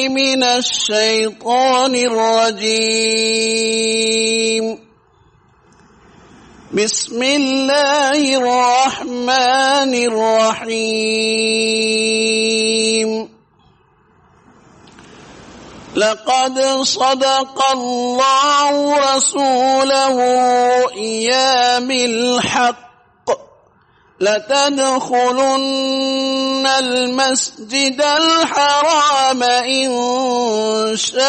من الشيطان الرجيم. بسم الله الرحمن الرحيم. لقد صدق الله رسوله الرؤيا بالحق لتدخلن المسجد الحرام إن شاء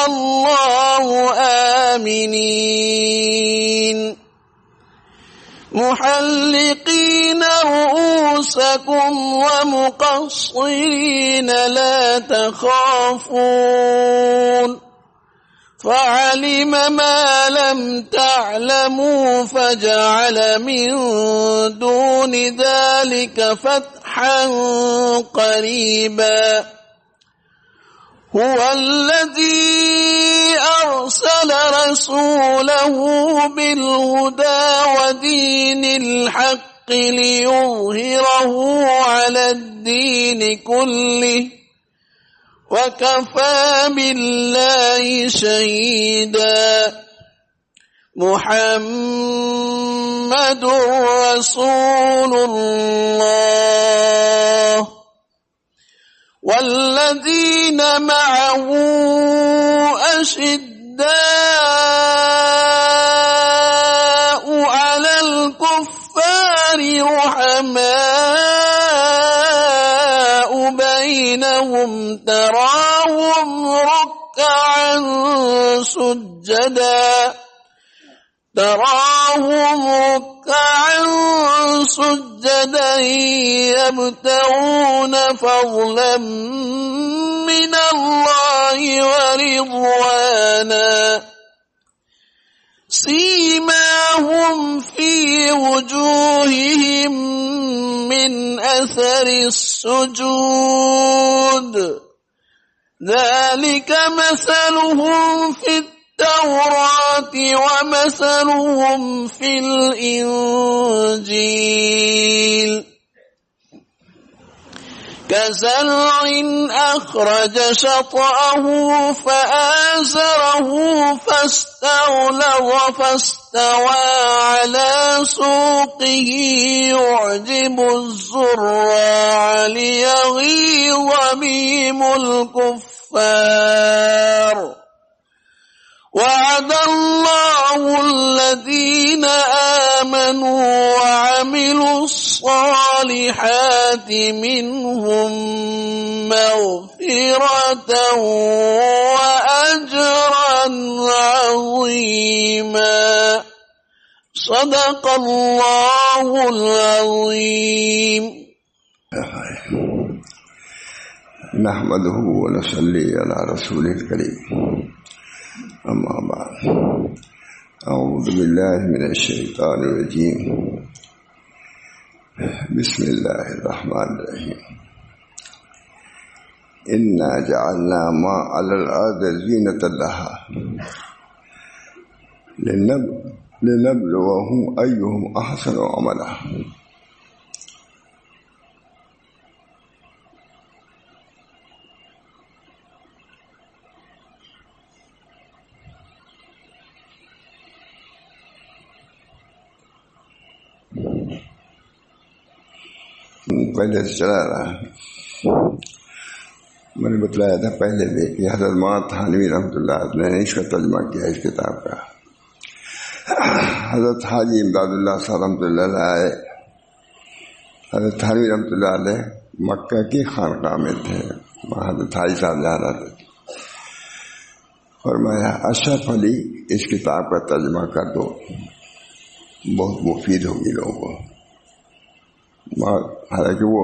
الله آمنين محلقين رؤوسكم ومقصرين لا تخافون فعلم ما لم تعلموا فجعل من دون ذلك فتحا قريبا. هو الذي أرسل رسوله بالهدى ودين الحق ليظهره على الدين كله وكفى بالله شهيدا. محمد رسول الله والذين معه أشداء على الكفار رحماء بينهم تراهم ركعا سجدا يبتغون فضلا من الله ورضوانا سيماهم في وجوههم من أثر السجود ذلك مثلهم في التوراة ومثلهم في الإنجيل كزرع أخرج شطأه فآزره فاستغلظ فاستوى على سوقه يعجب الزراع ليغيظ بهم الكفار. وعد الله الذين آمنوا وعملوا الصالحات منهم مغفرة وأجرا عظيما. صدق الله العظيم. نحمده ونصلي على رسوله الكريم. أما بعد أعوذ بالله من الشيطان الرجيم. بسم الله الرحمن الرحيم. إنا جعلنا ما على الأرض زينة لها لنبلوهم أيهم أحسن عملا. پہلے سے چلا رہا ہے. میں نے بتلایا تھا پہلے بھی کہ حضرت مولانا تھانوی رحمۃ اللہ نے اس کا ترجمہ کیا اس کتاب کا. حضرت حاجی امداد اللہ صاحب رحمۃ اللہ علیہ حضرت تھانوی رحمۃ اللہ علیہ مکہ کی خانقاہ میں تھے. حضرت حاجی صاحب جا رہا تھے اور میں اشرف علی اس کتاب کا ترجمہ کر دو بہت مفید ہوگی لوگوں کو. حالانکہ وہ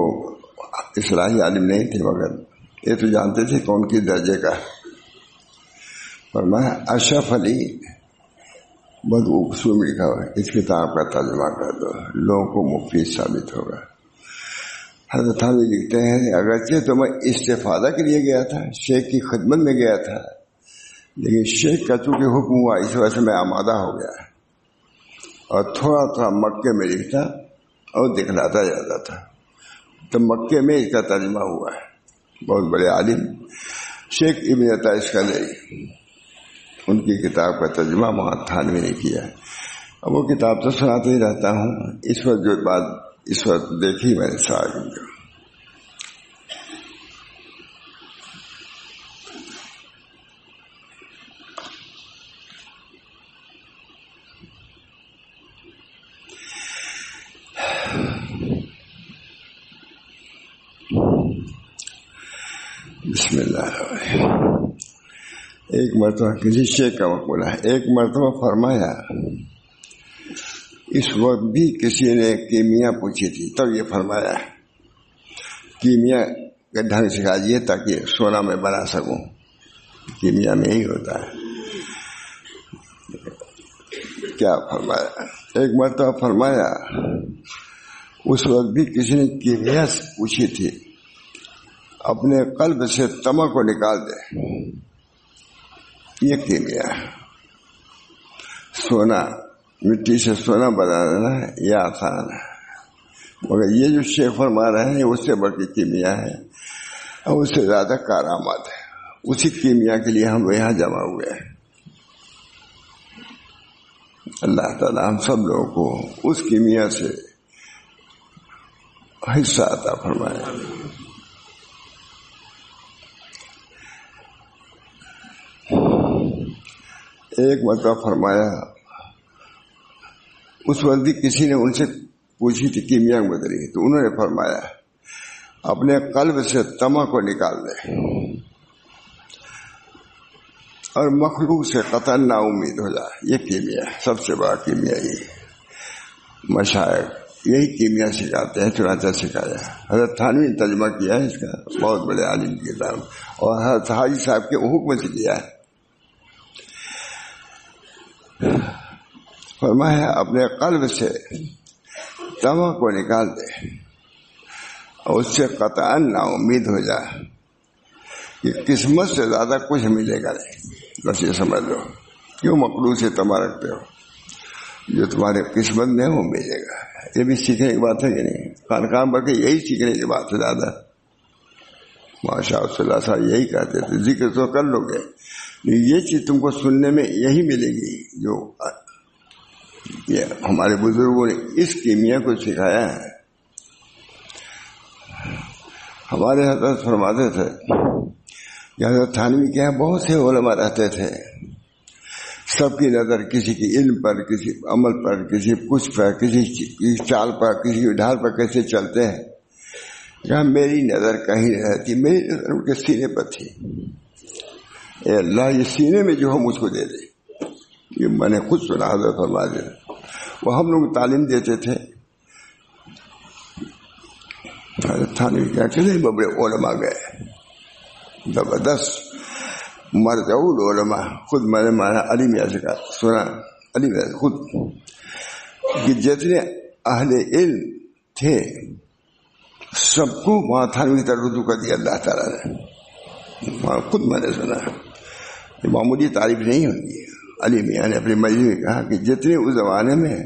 اصلاحی عالم نہیں تھے مگر یہ تو جانتے تھے کون کس درجے کا ہے. اور میں اشرف علی بہت اصول میں لکھا ہوا ہے اس کتاب کا ترجمہ کر دو لوگوں کو مفید ثابت ہوگا. حضرت حاجی لکھتے ہیں اگرچہ تو میں استفادہ کے لیے گیا تھا شیخ کی خدمت میں گیا تھا لیکن شیخ کا چونکہ حکم ہوا اس وجہ سے میں آمادہ ہو گیا اور تھوڑا تھوڑا مکے میں لکھتا اور دکھلاتا جاتا تھا. تو مکے میں اس کا ترجمہ ہوا ہے. بہت بڑے عالم شیخ ابن عطا اسکندری، ان کی کتاب کا ترجمہ محمد تھانوی نے کیا ہے. اب وہ کتاب تو سناتے ہی رہتا ہوں. اس وقت جو بات اس وقت دیکھی میں نے سارے بسم اللہ. ایک مرتبہ کسی شیخ کا مقولہ ہے، ایک مرتبہ فرمایا اس وقت بھی کسی نے کیمیا پوچھی تھی تب یہ فرمایا کیمیا کا ڈھنگ سکھا دیے تاکہ سونا میں بنا سکوں. کیمیا میں یہی ہوتا ہے. کیا فرمایا؟ ایک مرتبہ فرمایا اس وقت بھی کسی نے کیمیا سے پوچھی تھی اپنے قلب سے طمع کو نکال دے. یہ کیمیا ہے. سونا مٹی سے سونا بنانا ہے یہ آسان ہے، مگر یہ جو شیخ فرما رہے ہیں اس سے بڑھ کے کیمیا ہے اور اس سے زیادہ کارآمد ہے. اسی کیمیا کے لیے ہم یہاں جمع ہوئے ہیں. اللہ تعالی ہم سب لوگوں کو اس کیمیا سے حصہ عطا فرمائے. ایک مرتبہ فرمایا اس وقت بھی کسی نے ان سے پوچھی تھی کیمیا بدلی تو انہوں نے فرمایا اپنے قلب سے طمع کو نکال دے اور مخلوق سے قطعاً نا امید ہو جائے. یہ کیمیا ہے، سب سے بڑا کیمیا. یہ مشائخ یہی کیمیا سکھاتے ہیں، چنانچہ سکھایا. حضرت تھانوی نے ترجمہ کیا ہے اس کا، بہت بڑے عالم کی کتاب، اور حضرت حاجی صاحب کے حکم سے کیا ہے. فرمایا اپنے قلب سے طمع کو نکال دے اور اس سے قطعاً نا امید ہو جائے کہ قسمت سے زیادہ کچھ ملے گا نہیں. بس یہ سمجھ لو. کیوں مخلوق سے طمع رکھتے ہو؟ جو تمہارے قسمت میں وہ ملے گا. یہ بھی سیکھنے کی بات ہے کہ نہیں؟ خانقاہ بڑھ کے یہی سیکھنے کی بات ہے زیادہ. ماشاء اللہ صاحب یہی کہتے تھے ذکر تو کر لو گے، یہ چیز تم کو سننے میں یہی ملے گی جو یہ ہمارے بزرگوں نے اس کیمیا کو سکھایا ہے. ہمارے حضرت فرماتے تھے کہ حضرت تھانوی کے یہاں بہت سے علماء رہتے تھے، سب کی نظر کسی کی علم پر، کسی عمل پر، کسی کچھ پر، کسی کی چال پر، کسی کی ڈھال پر کیسے چلتے ہیں. یہاں میری نظر کہیں نہیں رہتی، میری نظر ان کے سینے پر تھی. اے اللہ یہ سینے میں جو ہم مجھ کو دے دے. یہ میں نے خود سنا حضرت فرما دے. وہ ہم لوگ تعلیم دیتے تھے. حضرت تھانوی کیا کتنے بڑے علماء گئے، زبردست مرجعول علماء. خود میں نے مانا علی میاں سے کہا سنا، علی میاں خود کہ جتنے اہل علم تھے سب کو وہاں تھانوی کی طرف رجوع کر دیا اللہ تعالیٰ نے. خود میں نے سنا. یہ معمولی تعریف نہیں ہوتی. علی میاں نے اپنی مجلس میں کہا کہ جتنے اس زمانے میں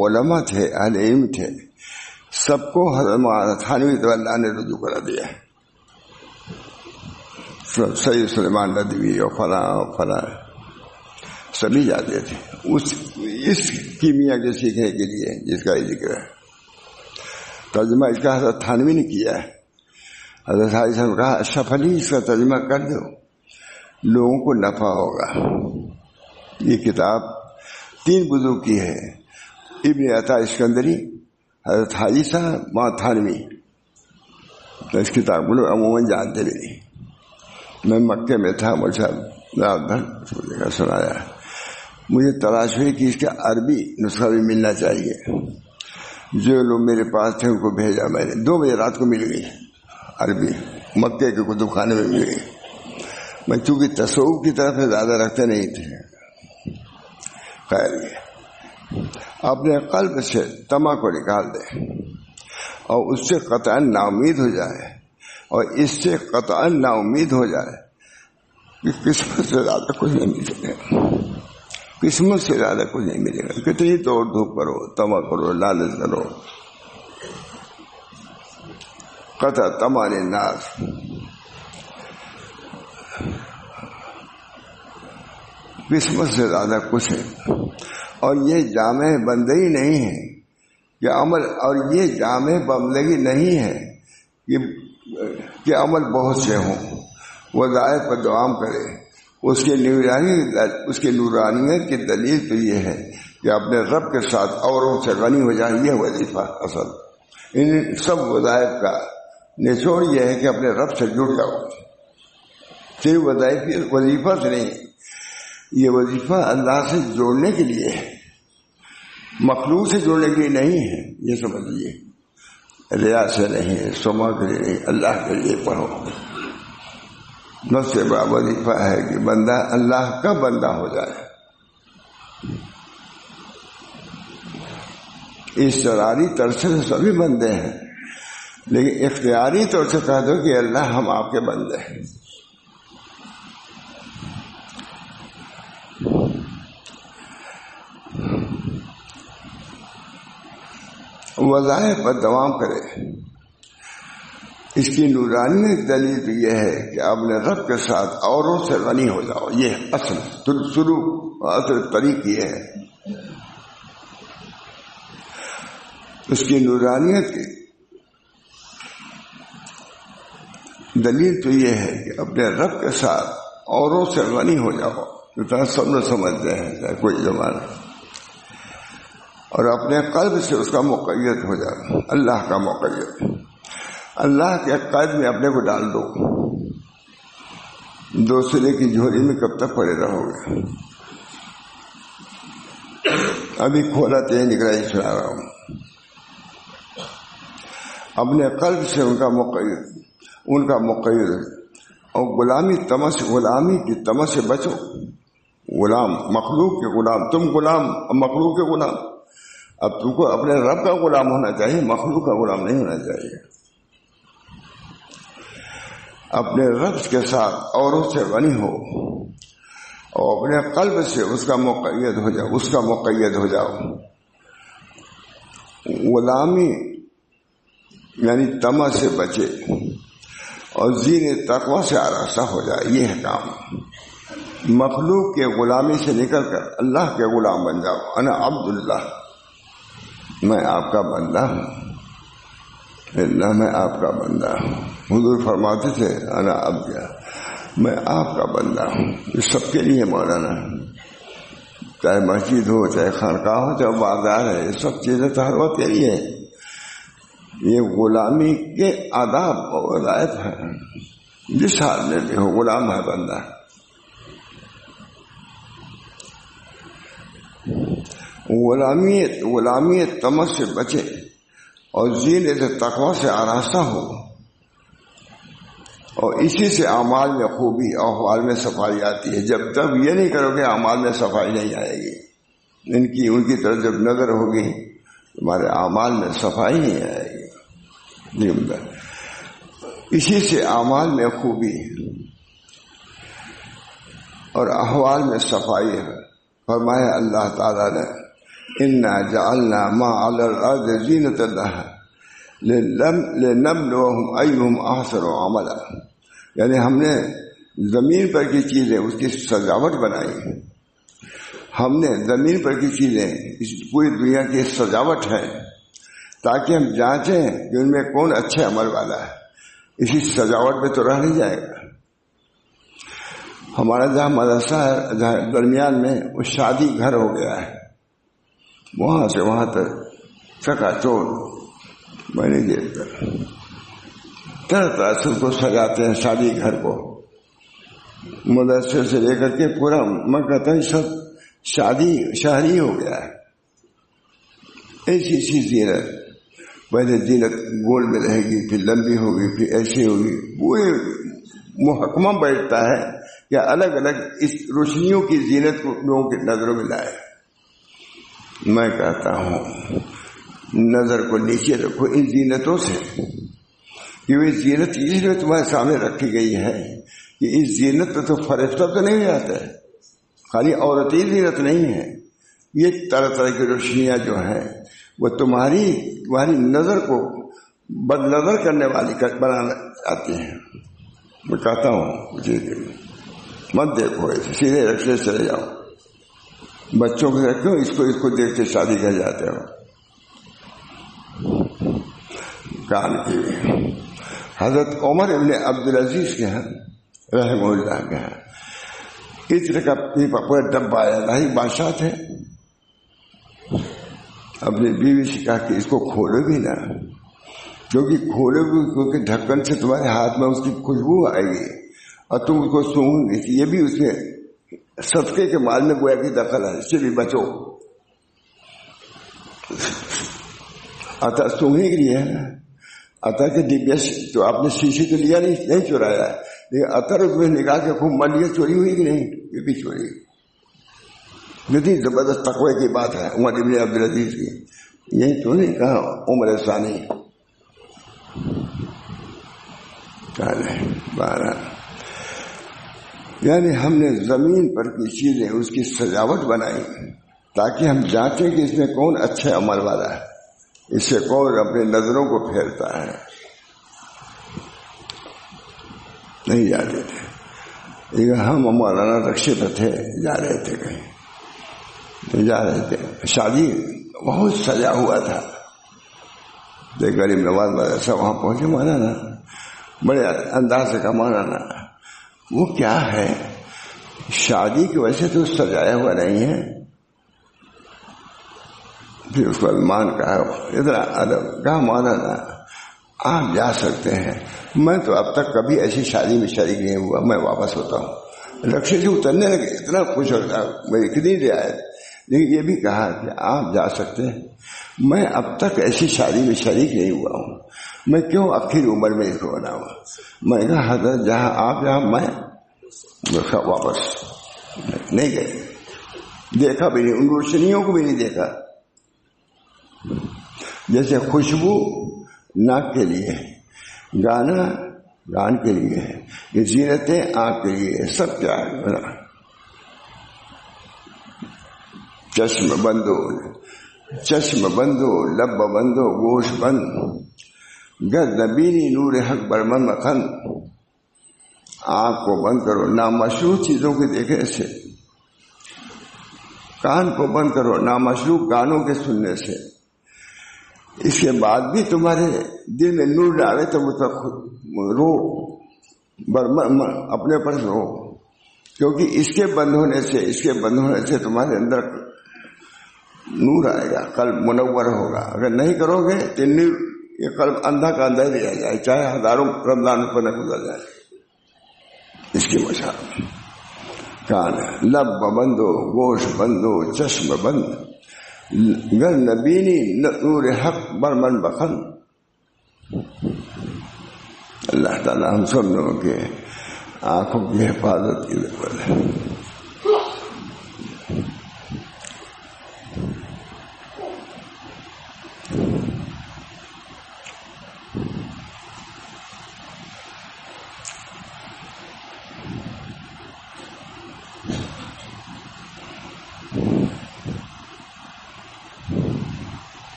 علماء تھے، اہل علم تھے، سب کو حضرت تھانوی طرف اللہ نے رجوع کرا دیا. سید سلیمان ندوی اور فلاں سبھی جاتے تھے اس کیمیا کے سیکھنے کے لیے جس کا یہ ذکر ہے. ترجمہ اس کا حضرت تھانوی نے کیا ہے. حضرت حاجی صاحب نے کہا اشرف علی اس کا ترجمہ کر دو، لوگوں کو نفع ہوگا. یہ کتاب 3 بزرگ کی ہے، ابن عطا اسکندری، حضرت حاجی صاحب، ماں تھانوی. تو اس کتاب کو لوگ عموماً جانتے بھی نہیں. میں مکے میں تھا، مجھے سنایا، مجھے تلاش ہوئی کہ اس کا عربی نسخہ بھی ملنا چاہیے. جو لوگ میرے پاس تھے ان کو بھیجا میں نے. 2 بجے رات کو مل گئی عربی، مکے کے کتب خانے میں مل گئی. میں چونکہ تصوف کی طرف زیادہ رکھتے نہیں تھے. خیر یہ اپنے قلب سے طمع کو نکال دے اور اس سے قطعاً نا امید ہو جائے، اور اس سے قطعاً نا امید ہو جائے کہ قسمت سے زیادہ کچھ نہیں ملے گا. قسمت سے زیادہ کچھ نہیں ملے گا. کتنی دوڑ دھوپ کرو، طمع کرو، لالچ کرو. قطع طمع الناس قسمت سے زیادہ کچھ ہے. اور یہ جامع بندگی نہیں ہے کہ عمل، اور یہ جامع بندگی نہیں ہے کہ عمل بہت سے ہوں. وظائف پر دوام کرے. اس کے نورانیت کی دلیل تو یہ ہے کہ اپنے رب کے ساتھ اوروں سے غنی ہو جائے. یہ وظیفہ اصل ان سب وظائف کا نچوڑ یہ ہے کہ اپنے رب سے جڑ جاؤ. صرف وظیفہ سے نہیں، یہ وظیفہ اللہ سے جوڑنے کے لیے ہے، مخلوق سے جوڑنے کے لیے نہیں ہے. یہ سمجھیے، ریا سے نہیں ہے، سما کے لیے نہیں، اللہ کے لیے پڑھو. نفس سے بڑا وظیفہ ہے کہ بندہ اللہ کا بندہ ہو جائے. اضطراری طور سے سبھی بندے ہیں، لیکن اختیاری طور سے کہہ دو کہ اللہ ہم آپ کے بندے ہیں. وظائف پر دوام کرے. اس کی نورانی دلیل تو یہ ہے کہ اپنے رب کے ساتھ اوروں سے غنی ہو جاؤ. یہ اصل سلوک، اصل طریق یہ ہے. اس کی نورانیت کی دلیل تو یہ ہے کہ اپنے رب کے ساتھ اوروں سے غنی ہو جاؤ. سب لوگ سمجھتے ہیں چاہے کوئی زمانہ، اور اپنے قلب سے اس کا مقید ہو جاؤ. اللہ کا مقید، اللہ کے قید میں اپنے کو ڈال دو. دوسرے کی جھولی میں کب تک پڑے رہو گے؟ ابھی کھولا تو یہ نکلا ہی سنا رہا ہوں. اپنے قلب سے ان کا مقید اور غلامی کی تمس سے بچو. غلام، مخلوق کے غلام، تم غلام مخلوق کے غلام. اب تم کو اپنے رب کا غلام ہونا چاہیے، مخلوق کا غلام نہیں ہونا چاہیے. اپنے رب کے ساتھ اوروں سے غنی ہو اور اپنے قلب سے اس کا مقید ہو جاؤ. غلامی یعنی طمع سے بچے اور زین تقوی سے آراستہ ہو جائے. یہ ہے کام. مخلوق کے غلامی سے نکل کر اللہ کے غلام بن جاؤ. انا عبداللہ، میں آپ کا بندہ ہوں. اللہ، میں آپ کا بندہ ہوں. حضور فرماتے تھے انا عبد، میں آپ کا بندہ ہوں. یہ سب کے لیے مولانا، چاہے مسجد ہو، چاہے خانقاہ ہو، چاہے بازار ہے، یہ سب چیزیں تو ہر وقت کے لیے ہیں. یہ غلامی کے آداب اور وظائف ہیں. جس حال میں بھی ہو غلام ہے بندہ. غلامی تمس سے بچے اور زینت تقوی سے آراستہ ہو، اور اسی سے اعمال میں خوبی، احوال میں صفائی آتی ہے. جب تک یہ نہیں کرو گے اعمال میں صفائی نہیں آئے گی. ان کی طرف جب نظر ہوگی تمہارے اعمال میں صفائی نہیں آئے گی. اسی سے اعمال میں خوبی اور احوال میں صفائی ہے. فرمایا اللہ تعالیٰ نے انا جعلنا ما علی الارض زینۃ لها لنبلوہم ایہم احسن عملا. یعنی ہم نے زمین پر کی چیزیں اس کی سجاوٹ بنائی. ہم نے زمین پر کی چیزیں اس پوری دنیا کی سجاوٹ ہے تاکہ ہم جانچیں کہ ان میں کون اچھے عمل والا ہے. اسی سجاوٹ میں تو رہ نہیں جائے گا. ہمارا جہاں مدرسہ ہے، جہاں درمیان میں وہ شادی گھر ہو گیا ہے، وہاں سے وہاں تک چکا چور میں نہیں دیکھتا. طرح طرح سے کو سجاتے ہیں شادی گھر کو، مدرسے سے لے کر کے پورا. میں کہتا ہوں سب شادی شہری ہو گیا ہے. ایسی زینت، پہلے زینت گول میں رہے گی، پھر لمبی ہوگی، پھر ایسی ہوگی. پورے محکمہ بیٹھتا ہے کہ الگ الگ اس روشنیوں کی زینت کو لوگوں کی نظروں میں لائے. میں کہتا ہوں نظر کو نیچے رکھو ان زینتوں سے، کہ وہ زینت اس لیے تمہارے سامنے رکھی گئی ہے کہ اس زینت تو فرشتہ تو نہیں آتا ہے، خالی عورتی زینت نہیں ہے. یہ طرح طرح کی روشنیاں جو ہیں وہ تمہاری نظر کو بد نظر کرنے والی بنانا آتی ہیں. میں کہتا ہوں مت دیکھو ایسے، سیدھے رکشے سے چلے جاؤ. بچوں کو کیوں اس کو دیکھتے شادی کر جاتے ہو؟ کان کی حضرت عمر ابن عبدالعزیز کے ہیں رحمہ اللہ کے ہیں، عطر کا پورا ڈبہ آیا. نہیں بادشاہ تھے، اپنی بیوی سے کہا کہ اس کو کھولو بھی نہ، کیونکہ کھولو بھی کیونکہ ڈھکن سے تمہارے ہاتھ میں اس کی خوشبو آئے گی اور تم اس کو سونگ گی. یہ بھی اس میں صدقے کے مال میں گویا کی دخل ہے، اس سے بھی بچو. عطر سونگنے کے لیے ہے نا، عطر کے ڈبے تو آپ نے شیشے تو لیا نہیں چورایا، لیکن عطر اس میں نکال کے خوب مل لیا. چوری ہوئی کہ نہیں؟ یہ بھی چوری. کتنی زبردست تقوی کی بات ہے عمر ابن عبدالعزیز کی. یہی تو نہیں کہا عمر ثانی بارہ. یعنی ہم نے زمین پر کی چیزیں اس کی سجاوٹ بنائی تاکہ ہم جانچیں کہ اس میں کون اچھے عمل والا ہے، اس سے کون اپنے نظروں کو پھیرتا ہے. نہیں جاتے تھے. ہم مولانا رکشے پہ تھے، جا رہے تھے کہیں، جا رہے تھے. شادی بہت سجا ہوا تھا. غریب نواز مدرسہ وہاں پہنچے. مولانا بڑے انداز سے کہا مولانا وہ کیا ہے، شادی کی وجہ سے تو سجایا ہوا نہیں ہے. پھر اس کو مان کہا ادھر ادب کہا مولانا آپ جا سکتے ہیں، میں تو اب تک کبھی ایسی شادی میں شریک نہیں ہوا، میں واپس ہوتا ہوں. رکشے سے اترنے لگے، اتنا خوش ہوتا میری کتنی رعایت. لیکن یہ بھی کہا کہ آپ جا سکتے ہیں، میں اب تک ایسی شادی میں شریک نہیں ہوا ہوں، میں کیوں آخر عمر میں اس کو بناؤں. میں نے کہا حضرت جہاں آپ جہاں میں واپس نہیں گئے. دیکھا بھی نہیں، ان روشنیوں کو بھی نہیں دیکھا. جیسے خوشبو ناک کے لیے، گانا گان کے لیے، یہ زینتیں آنکھ کے لیے، سب کیا ہے. چشم بندو چشم بندو لب بندو گوش بند، گر نبینی نور حق برمن مکھن. آنکھ کو بند کرو نامشروع چیزوں کے دیکھنے سے، کان کو بند کرو نامشروع گانوں کے سننے سے. اس کے بعد بھی تمہارے دل میں نور ڈالے تو رو، اپنے پر رو، کیونکہ اس کے بند ہونے سے تمہارے اندر نور آئے گا، قلب منور ہوگا. اگر نہیں کرو گے تو یہ قلب اندھا کا اندھا ہی رہ جائے، چاہے ہزاروں رمضان پر نہ گزر جائے. اس کی وجہ کان لب بندو گوش بندو چشم بند، گر نبینی نور حق برمن بخن. اللہ تعالی ہم سب لوگوں کے آنکھوں کی حفاظت کی ضرورت ہے.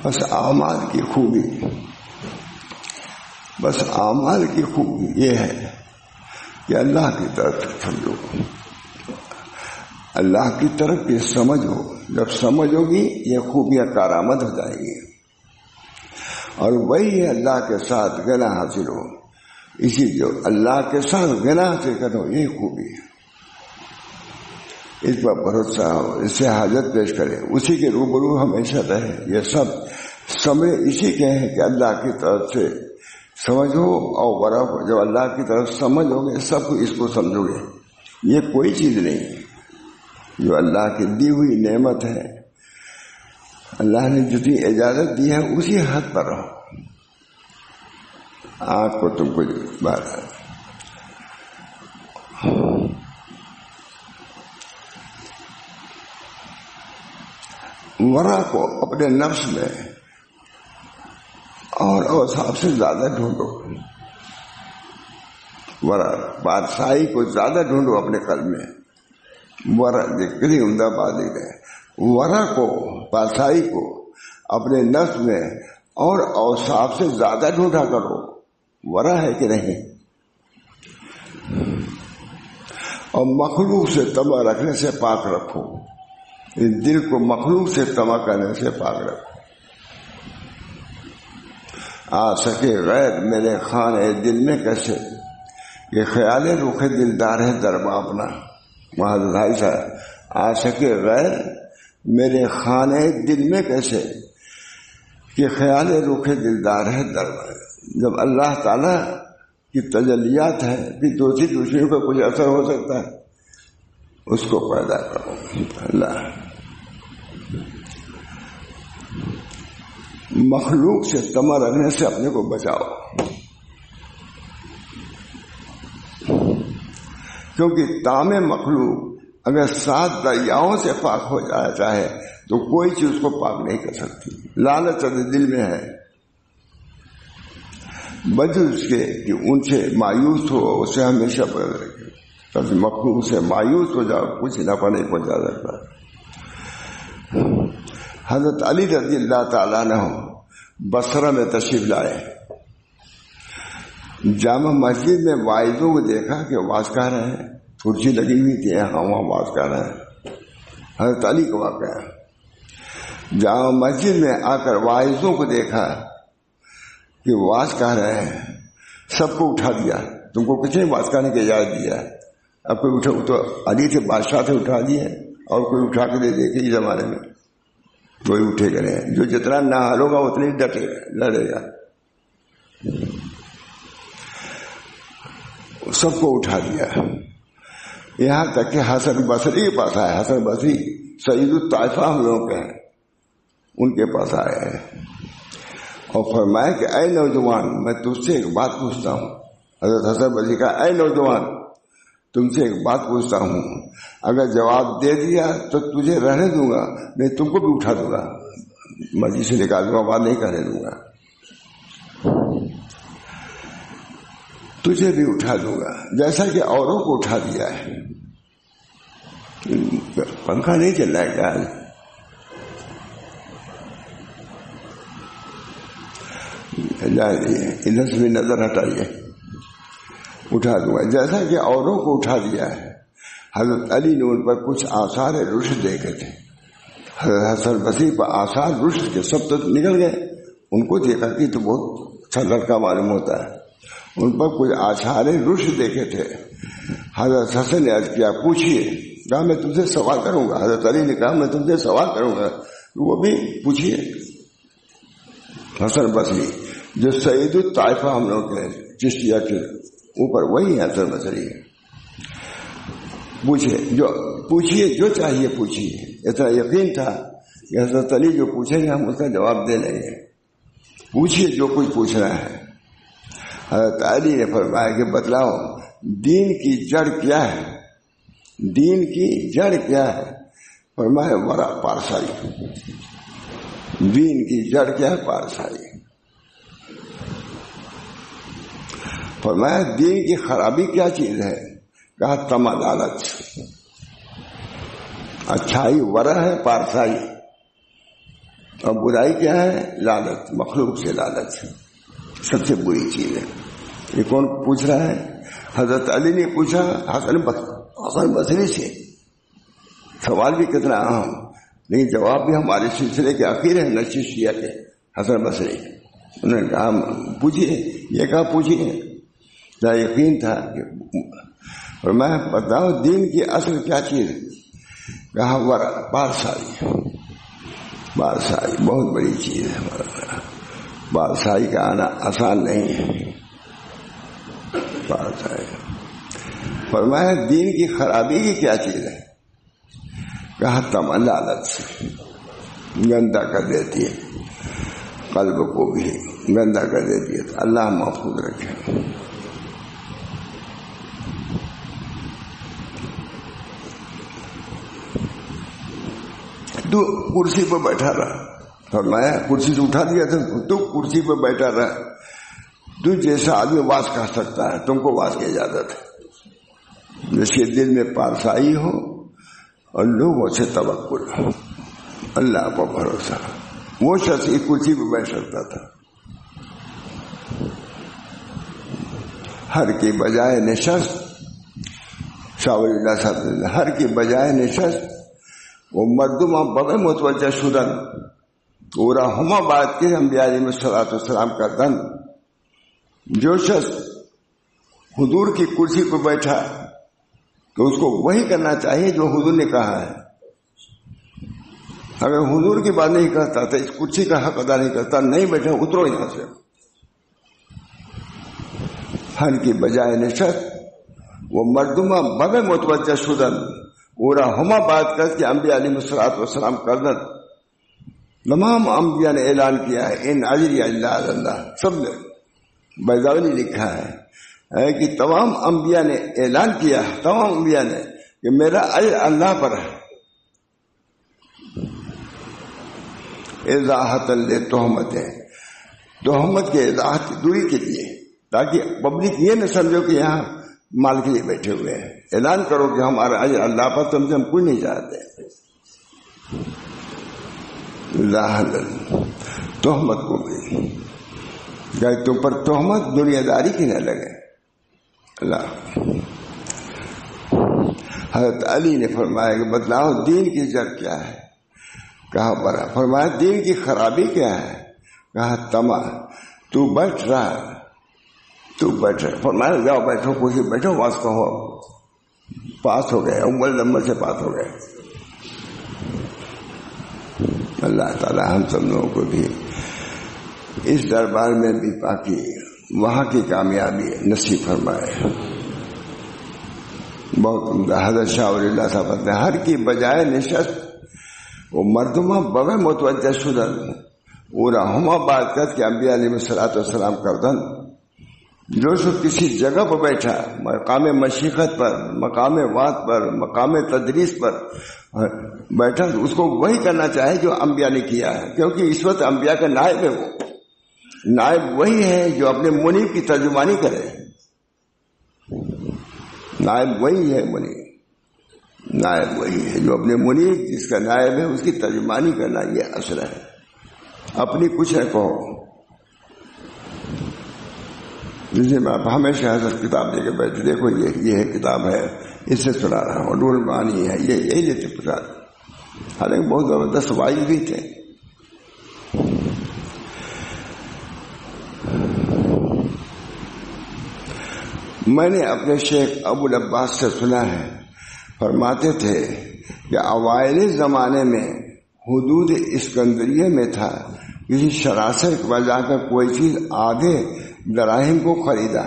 بس اعمال کی خوبی یہ ہے کہ اللہ کی طرف سمجھو، اللہ کی طرف کی سمجھ ہو. جب سمجھ ہوگی یہ خوبیاں کارآمد ہو جائیں گی، اور وہی ہے اللہ کے ساتھ غنا حاصل ہو. اسی جو اللہ کے ساتھ غنا حاصل کرو یہ خوبی ہے. اس پر بھروسہ ہو، اس سے حاجت پیش کرے، اسی کے روبرو ہمیشہ رہے. یہ سب سمے اسی کے ہیں کہ اللہ کی طرف سے سمجھو اور برف. جب اللہ کی طرف سمجھ ہوگے سب کو اس کو سمجھو گے. یہ کوئی چیز نہیں، جو اللہ کی دی ہوئی نعمت ہے، اللہ نے جتنی اجازت دی ہے اسی حد پر رہو. آنکھ کو تم کو بات ہے. ورا کو اپنے نفس میں اور اوصاف سے زیادہ ڈھونڈو. ورا بادشاہی کو زیادہ ڈھونڈو اپنے قلب میں. ورا کتنی عمدہ بات ہے. ورا کو، بادشاہی کو اپنے نفس میں اور اوصاف سے زیادہ ڈھونڈا کرو، ورا ہے کہ نہیں، اور مخلوق سے طمع رکھنے سے پاک رکھو، اس دل کو مخلوق سے طمع کرنے سے پاک رکھو۔ آ سکے غیر میرے خانے دل میں کیسے، یہ خیال رخ دلدار ہے دربا اپنا، محمد بھائی صاحب، آ سکے غیر میرے خانے دل میں کیسے، کہ خیال رخ دلدار ہے دربا۔ جب اللہ تعالی کی تجلیات ہے کہ دوسرے کو کچھ اثر ہو سکتا ہے، اس کو پیدا کرو۔ اللہ مخلوق سے طمع رکھنے سے اپنے کو بچاؤ، کیونکہ تام مخلوق اگر 7 دریاؤں سے پاک ہو جانا چاہے تو کوئی چیز اس کو پاک نہیں کر سکتی۔ لالچ دل میں ہے، بجز اس کے کہ ان سے مایوس ہو، اسے ہمیشہ بدل رکھے۔ کبھی مخلوق سے مایوس ہو جاؤ، کچھ نفع نہیں پہنچا سکتا۔ حضرت علی رضی اللہ تعالیٰ عنہ بصرہ میں تشریف لائے، جامع مسجد میں واعظوں کو دیکھا کہ واعظ کر رہے ہیں، کرسی لگی ہوئی تھی، ہاں وہاں واعظ کر رہے ہیں۔ حضرت علی کا واقعہ، جامع مسجد میں آ کر واعظوں کو دیکھا کہ واعظ کر رہے ہیں، سب کو اٹھا دیا۔ تم کو کسی نے واعظ کرنے کی اجازت دیا؟ اب کوئی اٹھا تو علی سے بادشاہ سے اٹھا دیے، اور کوئی اٹھا کے دے دیکھے اس زمانے میں کوئی اٹھے گا نہیں، جو جتنا نہ حل ہوگا اتنے ہی ڈٹے لڑے گا۔ سب کو اٹھا دیا، یہاں تک کہ حسن بصری کے پاس آیا۔ حسن بصری سید الطائفہ ہم لوگوں کے ہیں، ان کے پاس آئے ہیں اور فرمایا کہ اے نوجوان، میں تجھ سے ایک بات پوچھتا ہوں۔ حضرت حسن بصری کا اے نوجوان، تم سے ایک بات پوچھتا ہوں، اگر جواب دے دیا تو تجھے رہنے دوں گا، نہیں تم کو بھی اٹھا دوں گا، مسجد سے نکال دوں گا، بات نہیں کرنے دوں گا، تجھے بھی اٹھا دوں گا جیسا کہ اوروں کو اٹھا دیا ہے۔ پنکھا نہیں چل رہا ہے کیا؟ ادھر سے بھی نظر ہٹائیے، اٹھا دوں گا جیسا کہ اوروں کو اٹھا دیا ہے۔ حضرت علی نے ان پر کچھ آثار رشد دیکھے تھے، حضرت حسن بصری پر آثار رشد کے، سب تو نکل گئے، ان کو دیکھا کہ تو بہت اچھا لڑکا معلوم ہوتا ہے، ان پر کچھ آثار رشد دیکھے تھے۔ حضرت حسن نے عرض کیا پوچھیے، کہا میں تم سے سوال کروں گا۔ حضرت علی نے کہا میں تم سے سوال کروں گا، وہ بھی پوچھیے۔ حسن بصری جو سید الطائفہ ہم لوگ کے چشتیہ کے اوپر، وہی حسن بصری ہے، پوچھیے جو چاہیے پوچھیے۔ اتنا یقین تھا کہ حضرت علی جو پوچھیں گے ہم اس کا جواب دے لیں گے، پوچھیے جو کچھ پوچھنا ہے۔ حضرت علی نے فرمایا کہ بتلاؤ دین کی جڑ کیا ہے، دین کی جڑ کیا ہے؟ فرمایا ورا، پارسائی۔ دین کی جڑ کیا ہے؟ پارسائی۔ فرمایا دین کی خرابی کیا چیز ہے؟ کہا طمع، لالچ۔ اچھائی ورا ہے، پارسائی، اور برائی کیا ہے؟ لالچ، مخلوق سے لالچ سب سے بری چیز ہے۔ یہ کون پوچھ رہا ہے؟ حضرت علی نے پوچھا حسن بصری سے۔ سوال بھی کتنا اہم، لیکن جواب بھی ہمارے سلسلے کے آخر ہے، نشید شیعہ کے حسن بصری۔ انہوں نے کہا پوچھیے، یہ کہا پوچھیے، کیا یقین تھا کہ اور میں بتاؤ دین کی اصل کیا چیز؟ کہا ورا، پارسائی۔ پارسائی بہت بڑی چیز ہے، پارسائی کا آنا آسان نہیں ہے۔ پارسائی فرمایا دین کی خرابی کی کیا چیز ہے؟ کہا طمع، لالچ گندا کر دیتی ہے، قلب کو بھی گندا کر دیتی ہے۔ اللہ محفوظ رکھے۔ تو کرسی پر بیٹھا رہا، فرمایا کرسی سے اٹھا دیا تھا، تو کرسی پر بیٹھا رہا، تو جیسا آدمی واز کر سکتا ہے، تم کو واز کی اجازت ہے۔ جس کے دل میں پارسائی ہو اور لوگوں سے توکل، اللہ پر بھروسہ، وہ شخص ایک کرسی پہ بیٹھ سکتا تھا. ہر کے بجائے نشست، شاہ ولی اللہ صاحب، ہر کے بجائے نشست وہ مردمہ بغیر متوجہ شدن پورا ہما بات کے انبیاء علیہ السلام کا دن. جو شخص حضور کی کرسی پر بیٹھا تو اس کو وہی کرنا چاہیے جو حضور نے کہا ہے. اگر حضور کی بات نہیں کرتا تو اس کرسی کا حق ادا نہیں کرتا. نہیں بیٹھا اترو یہاں سے. ہر کی بجائے نشست وہ مردمہ بغیر متوجہ شدن پورا ہما بات کر کے انبیاء علیہ السلام کردن. تمام انبیاء نے اعلان کیا ہے ان اجری الا علی اللہ. سب نے بیضاوی نے لکھا ہے کہ تمام انبیاء نے اعلان کیا، تمام انبیاء نے کہ میرا اجر اللہ پر ہے. اضاحت للتہمت، تہمت کے اضاحت کی دوری کے لیے، تاکہ پبلک یہ نہ سمجھو کہ یہاں مال کے لیے بیٹھے ہوئے ہیں. اعلان کرو کہ ہمارا اجر اللہ پر، تم سے ہم کچھ نہیں چاہتے. تہمت کو بھی کہ تم پر تہمت دنیا داری کی نہ لگے. اللہ حضرت علی نے فرمایا کہ بتلاؤ دین کی جڑ کیا ہے؟ کہا برا. فرمایا دین کی خرابی کیا ہے؟ کہا تما. تو بیٹھ رہا، تو بیٹھ رہا. فرمایا جاؤ بیٹھو، کوئی بیٹھو، واس کہو. پاس ہو گئے، اول نمبر سے پاس ہو گئے. اللہ تعالی ہم سب لوگوں کو بھی اس دربار میں بھی پاکی، وہاں کی کامیابی نصیب فرمائے. بہت عمدہ. حضرت شاہ ولی اللہ صاحب نے ہر کی بجائے نشست وہ مردمہ بغیر متوجہ شدن پورا ہما بات کر کے انبیاء علیہ السلام کردن. جو شخص کسی جگہ پر بیٹھا، مقام مشیخت پر، مقام وعظ پر، مقام تدریس پر بیٹھا، اس کو وہی کرنا چاہے جو انبیاء نے کیا ہے. کیونکہ اس وقت انبیاء کا نائب ہے. وہ نائب وہی ہے جو اپنے منیب کی ترجمانی کرے. نائب وہی ہے، منیب نائب وہی ہے جو اپنے منیب جس کا نائب ہے اس کی ترجمانی کرنا. یہ اصل ہے. اپنی کچھ نہ کہو. جسے میں آپ ہمیشہ حضرت کتاب لے کے بیٹھے، دیکھو یہ کتاب ہے، اس سے سنا رہا ہوں، ڈول مانی ہے، یہی لیتے پسند. حالانکہ بہت زبردست وائز بھی تھے. میں نے اپنے شیخ ابو العباس سے سنا ہے، فرماتے تھے کہ اوائل زمانے میں حدود اسکندریہ میں تھا، کسی شراسر کے پاس جا کر کوئی چیز آدھے دراہم کو خریدا.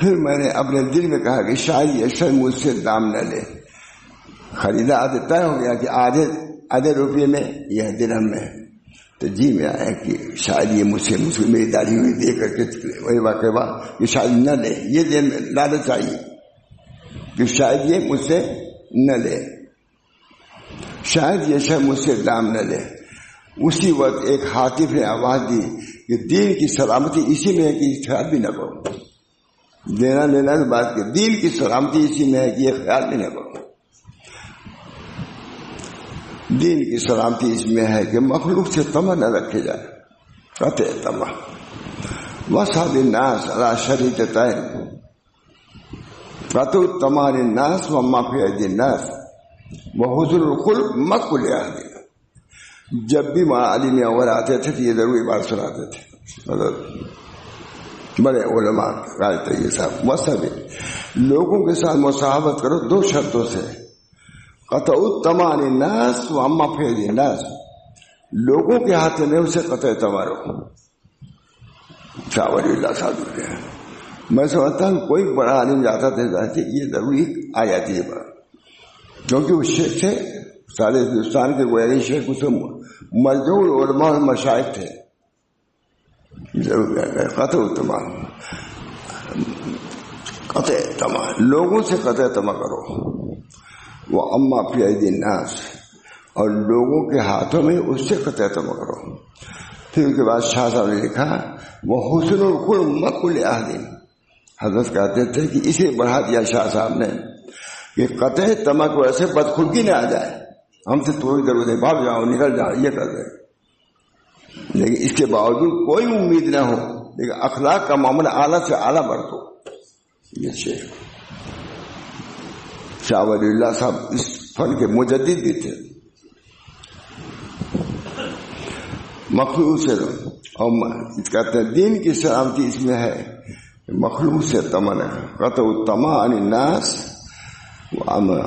پھر میں نے اپنے دل میں کہا کہ شاید یہ شخص مجھ سے دام نہ لے. خریدا آدھے طے ہو گیا کہ آدھے روپے میں یہ درہم میں. تو جی میں آیا کہ شاید یہ مجھ سے میری داڑھی ہوئی دے کر کے وہی واقعہ کہ شاید نہ لے. یہ دن میں لالچ آئی کہ شاید یہ مجھ سے نہ لے، شاید یہ شخص مجھ سے دام نہ لے. اسی وقت ایک حاطف نے آواز دی کہ دین کی سلامتی اسی میں ہے کہ خیال بھی نہ کرو. دینا لینا کی بات کہ دین کی سلامتی اسی میں ہے کہ یہ خیال بھی نہ کرو. دین کی سلامتی اس میں ہے کہ مخلوق سے طمع نہ رکھے جائے. قطع طمع. وصحب الناس علی شریطتین، قطع طمع للناس وما فی ایدی الناس وحسن الخلق مقبول احد. جب بھی ماں علی میں اول آتے تھے تو یہ ضروری بات سناتے تھے. بڑے علماء رائے تھے یہ صاحب. وصحب، لوگوں کے ساتھ مصاحبت کرو دو شرطوں سے. قطع الطمع للناس وما فی ایدی الناس، لوگوں کے ہاتھ میں اسے قطع طمع رکھو. شاہ ولی اللہ صاحب نے، میں سمجھتا ہوں کوئی بڑا عالم جاتا تھا یہ ضروری آ جاتی ہے بات، کیونکہ اس شیخ سے سارے ہندوستان کے گویری شیخ اس مجدور علماء اور مشائخ تھے. ضرور قطع الطمع، قطع طمع، لوگوں سے قطع طمع کرو. وہ اما فی ایدی الناس، اور لوگوں کے ہاتھوں میں اس سے قطع طمع کرو. پھر اس کے بعد شاہ صاحب نے لکھا وہ حسن الخلق مقبول احد. حضرت کہتے تھے کہ اسے بڑھا دیا شاہ صاحب نے کہ قطع طمع کو ایسے بدخلقی نہ آ جائے ہم سے تو ضرورت ہے بھاگ جاؤ نکل جاؤ یہ کر دیں، لیکن اس کے باوجود کوئی امید نہ ہو، لیکن اخلاق کا معاملہ اعلیٰ سے اعلیٰ برتو. یہ شیخ شاہ ولی اللہ صاحب اس فن کے مجدد بھی تھے. مخلوق سے اور کہتے ہیں دین کی سلامتی اس میں ہے مخلوق سے تمنا قطع الطمع عن الناس واما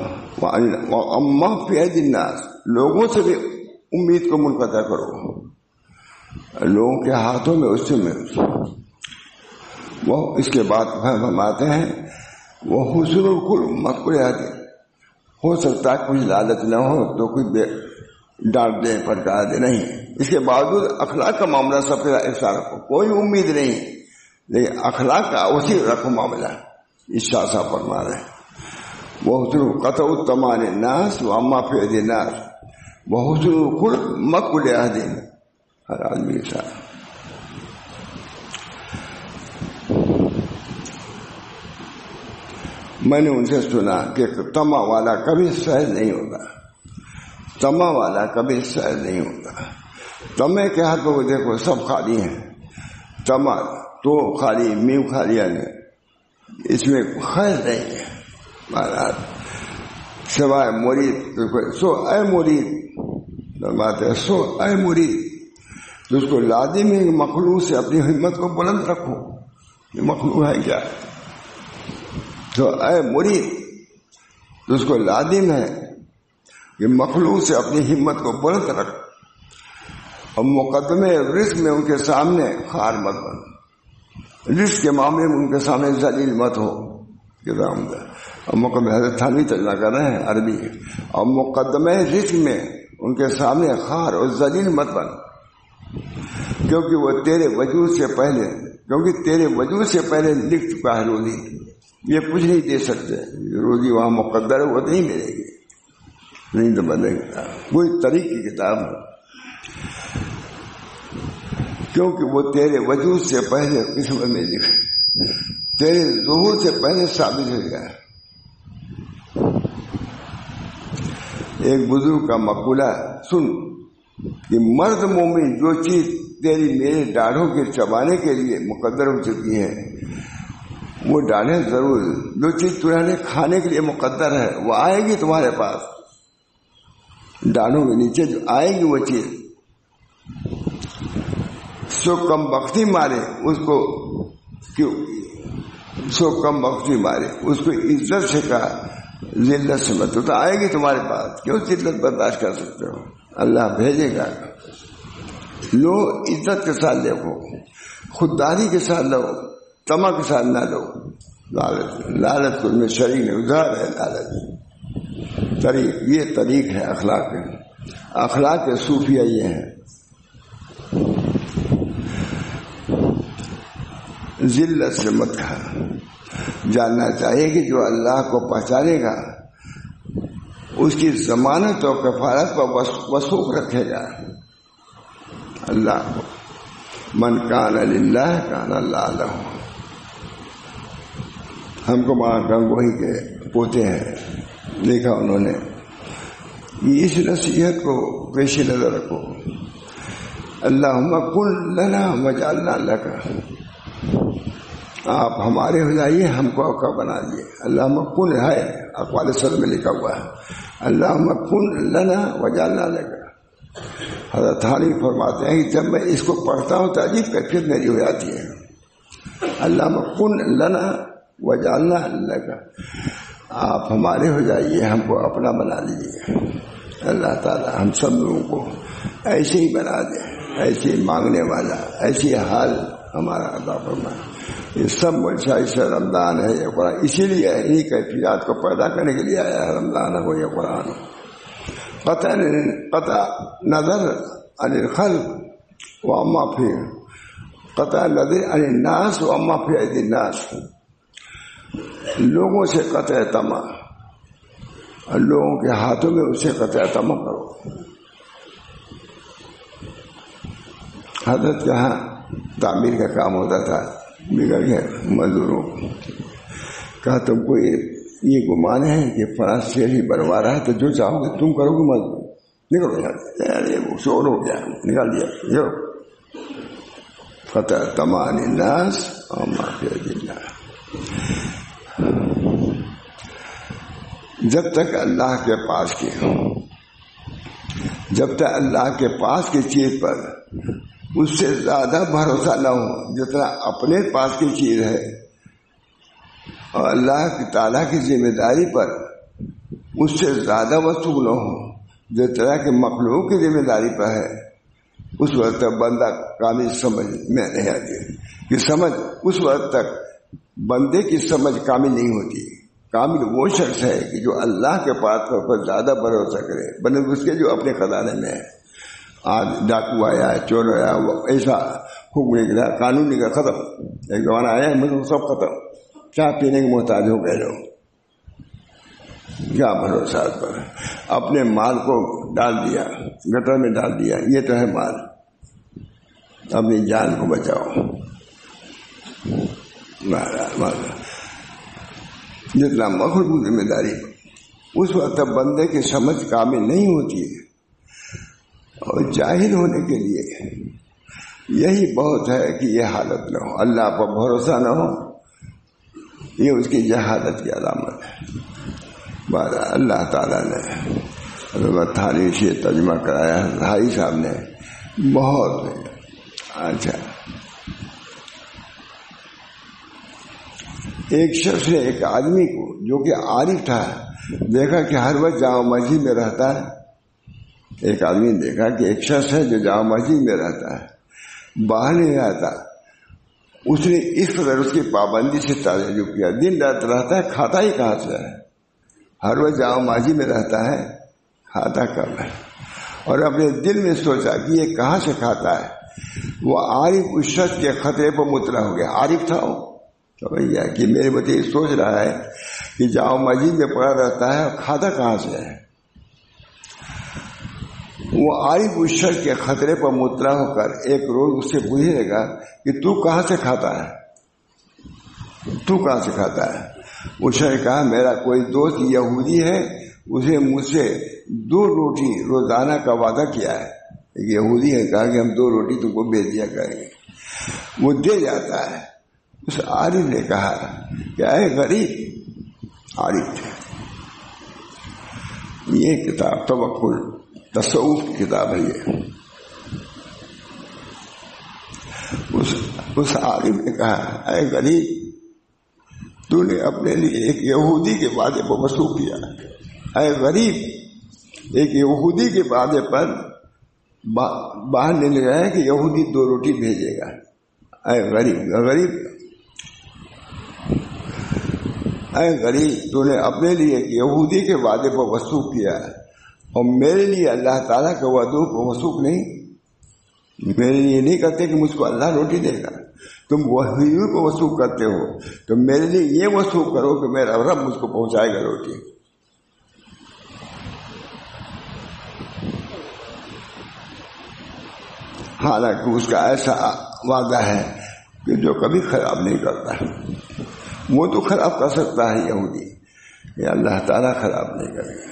فی اید الناس، لوگوں سے بھی امید کو منقطع کرو، لوگوں کے ہاتھوں میں اس سے وہ اس کے بعد فرماتے ہیں وہ حسن الخلق مت کو یاد ہو سکتا ہے کچھ لالچ نہ ہو تو کوئی ڈانٹ دے پھٹکار دے، نہیں، اس کے باوجود اخلاق کا معاملہ سب کے ایسا رکھو، کوئی امید نہیں لیکن اخلاق کا اسی رکھو معاملہ. اس شاہ صاحب فرما رہے ہیں وہ حسن قطع الطمع عن الناس واما فی اید الناس وہ حسن الخلق مت کو یاد ہر آدمی کے ساتھ. میں نے ان سے سنا کہ طمع والا کبھی سہل نہیں ہوتا، طمع والا کبھی سہل نہیں ہوتا. طمع کے ہاتھوں کو دیکھو سب خالی ہیں، طمع تو خالی میم خالی ہے، اس میں خیر نہیں ہے. مہاراج سوائے مرید سو اے مرید فرماتے سو اے مرید، تو اس کو لازم ہے مخلوق سے اپنی ہمت کو بلند رکھو. یہ مخلوق ہے کیا؟ تو اے مرید، تو اس کو لازم ہے کہ مخلوق سے اپنی ہمت کو بلند رکھ اور مقدمے رزق میں ان کے سامنے خار مت بن، رزق کے معاملے میں ان کے سامنے ذلیل مت ہو. اور مقدمے حضرت تھانوی ترجمہ کر رہے ہیں عربی، اور مقدمے رزق میں ان کے سامنے خار اور ذلیل مت بن، کیونکہ وہ تیرے وجود سے پہلے لکھ چکا ہے روزی. یہ کچھ نہیں دے سکتے، روزی وہاں مقدر ہے وہ نہیں ملے گی، نہیں تو بنے گا. کوئی طریق کی کتاب ہے کیونکہ وہ تیرے وجود سے پہلے قسمت میں لکھے، تیرے ظہور سے پہلے ثابت ہو گیا. ایک بزرگ کا مقولہ سن کہ مرد مومن جو چیز تیری میرے ڈاڑھوں کے چبانے کے لیے مقدر ہو چکی ہے وہ ڈالیں ضرور. جو چیز تمہارے کھانے کے لیے مقدر ہے وہ آئے گی تمہارے پاس، ڈالوں کے نیچے جو آئے گی وہ چیز. سو کم بختی مارے اس کو کیوں، سو کم بختی مارے اس کو عزت سے کہا ذلت سے مت، تو آئے گی تمہارے پاس، کیوں ذلت برداشت کر سکتے ہو؟ اللہ بھیجے گا. لو عزت کے ساتھ دیکھو، خودداری کے ساتھ لو، طمع کے ساتھ نہ لو. لالچ میں شریک نہیں، ادھر ہے لالچ. طریق یہ طریق ہے اخلاق کے صوفیہ یہ ہیں. ذلت سے مت کھا، جاننا چاہیے کہ جو اللہ کو پہچانے گا اس کی ضمانت اور کفارت پر وثوق رکھے گا. اللہ کو من کان للہ کان اللہ لہ. ہم کو ماں گنگوہی کے پوتے ہیں، دیکھا انہوں نے. اس نصیحت کو پیش نظر رکھو، اللہم کن لنا وجعلنا لک، آپ ہمارے ہو جائیے ہم کو آپ کا بنا دیے. اللہم کن ہے اقوال صدر میں لکھا ہوا ہے، اللہم کن لنا وجعلنا لک. حضرت تھانوی فرماتے ہیں کہ جب میں اس کو پڑھتا ہوں تو عجیب کیفیت میری ہو جاتی ہے. اللہم کن لنا وجعلنا لک، آپ ہمارے ہو جائیے ہم کو اپنا بنا لیجیے. اللہ تعالی ہم سب لوگوں کو ایسے ہی بنا دے، ایسے مانگنے والا، ایسی حال ہمارا عطا فرمائے. یہ سب منشا رمضان ہے، یہ قرآن اسی لیے انہی کیفیات کو پیدا کرنے کے لیے آیا ہے رمضان کو یہ قرآن. قطع نظر عن الخلق واما فی، قطع نظر عن الناس واما فی ایدی الناس. لوگوں سے قطع طمع، لوگوں کے ہاتھوں میں اسے قطع طمع کرو. حضرت جہاں تعمیر کا کام ہوتا تھا، بگڑ گئے مزدوروں کو کہا تم کو یہ گمان ہے کہ فلاں شیر ہی بنوا رہا ہے تو جو چاہو گے تم کرو گے، مت نکلو یار، یہ شور ہو گیا، نکال دیا جو فتح تمان الناس اور معافی اللہ۔ جب تک اللہ کے پاس کی جب تک اللہ کے پاس کی چیز پر اس سے زیادہ بھروسہ نہ ہو جتنا اپنے پاس کی چیز ہے، اور اللہ تعالیٰ کی ذمہ داری پر اس سے زیادہ وصول نہ ہو جس طرح کے مخلوق کی ذمہ داری پر ہے، اس وقت تک بندہ کامل سمجھ میں نہیں آتی کہ سمجھ اس وقت تک بندے کی سمجھ کامل نہیں ہوتی۔ کامل وہ شخص ہے کہ جو اللہ کے پاس پر زیادہ بھروسہ کرے بنسبت اس کے جو اپنے خزانے میں ہے۔ آج ڈاکو آیا، چور آیا، ایسا حکم نکلا، قانون نکلا، ختم۔ ایک زمانہ آیا مطلب سب ختم، چائے پینے کے محتاج ہو گئے لوگ۔ کیا بھروسہ اس پر؟ اپنے مال کو ڈال دیا، گٹر میں ڈال دیا، یہ تو ہے مال، اپنی جان کو بچاؤ۔ جتنا مخلوق ذمہ داری اس وقت بندے کی سمجھ کامل نہیں ہوتی ہے، اور جاہل ہونے کے لیے یہی بہت ہے کہ یہ حالت نہ ہو، اللہ پر بھروسہ نہ ہو، یہ اس کی جہالت کی علامت ہے۔ بہرحال اللہ تعالیٰ نے حضرت تھانی سے ترجمہ کرایا، بھائی صاحب نے بہت اچھا۔ ایک شخص نے ایک آدمی کو جو کہ عارف تھا دیکھا کہ ہر وقت جامع مسجد میں رہتا ہے۔ ایک آدمی نے دیکھا کہ ایک شخص ہے جو جامع مسجد میں رہتا ہے، باہر نہیں رہتا۔ اس نے اس قدر اس کی پابندی سے تعجب کیا، دن رات رہتا ہے، کھاتا ہی کہاں سے ہے؟ ہر وقت جامع مسجد میں رہتا ہے، کھاتا کب ہے؟ اور اپنے دل میں سوچا کہ یہ کہاں سے کھاتا ہے۔ وہ عارف اس شخص کے خطرے پر مطلع ہو گیا۔ عارف تھا وہ تو بھیا کہ میرے بچے سوچ رہا ہے کہ جامع مسجد میں پڑا رہتا ہے اور کھاتا کہاں سے ہے۔ وہ عارف اس شخص کے خطرے پر مطلع ہو کر ایک روز اس سے پوچھنے لگا کہ تو کہاں سے کھاتا ہے، تو کہاں سے کھاتا ہے؟ اس شخص نے کہا میرا کوئی دوست یہودی ہے، اسے مجھ سے 2 روٹی روزانہ کا وعدہ کیا ہے۔ ایک یہودی نے کہا کہ ہم 2 روٹی تم کو بھیج دیا کریں گے، وہ دے جاتا ہے۔ اس عارف نے کہا کہ اے غریب، عارف تھے۔ یہ کتاب توکل تصوف کی کتاب ہے۔ یہ اس عارف نے کہا اے غریب، تو نے اپنے لیے ایک یہودی کے وعدے پر وصول کیا۔ اے غریب، ایک یہودی کے وعدے پر باہر نہیں لگایا کہ یہودی 2 روٹی بھیجے گا۔ اے غریب، اے غریب، تو نے اپنے لیے ایک یہودی کے وعدے پر وصول کیا اور میرے لیے اللہ تعالیٰ کے وعدوں کو وصول نہیں۔ میرے لیے نہیں کرتے کہ مجھ کو اللہ روٹی دے گا، تم وحیوں کو وصول کرتے ہو تو میرے لیے یہ وصول کرو کہ میرا رب مجھ کو پہنچائے گا روٹی۔ حالانکہ اس کا ایسا وعدہ ہے کہ جو کبھی خراب نہیں کرتا۔ وہ تو خراب کر سکتا ہے یہودی، یہ اللہ تعالیٰ خراب نہیں کرے گا۔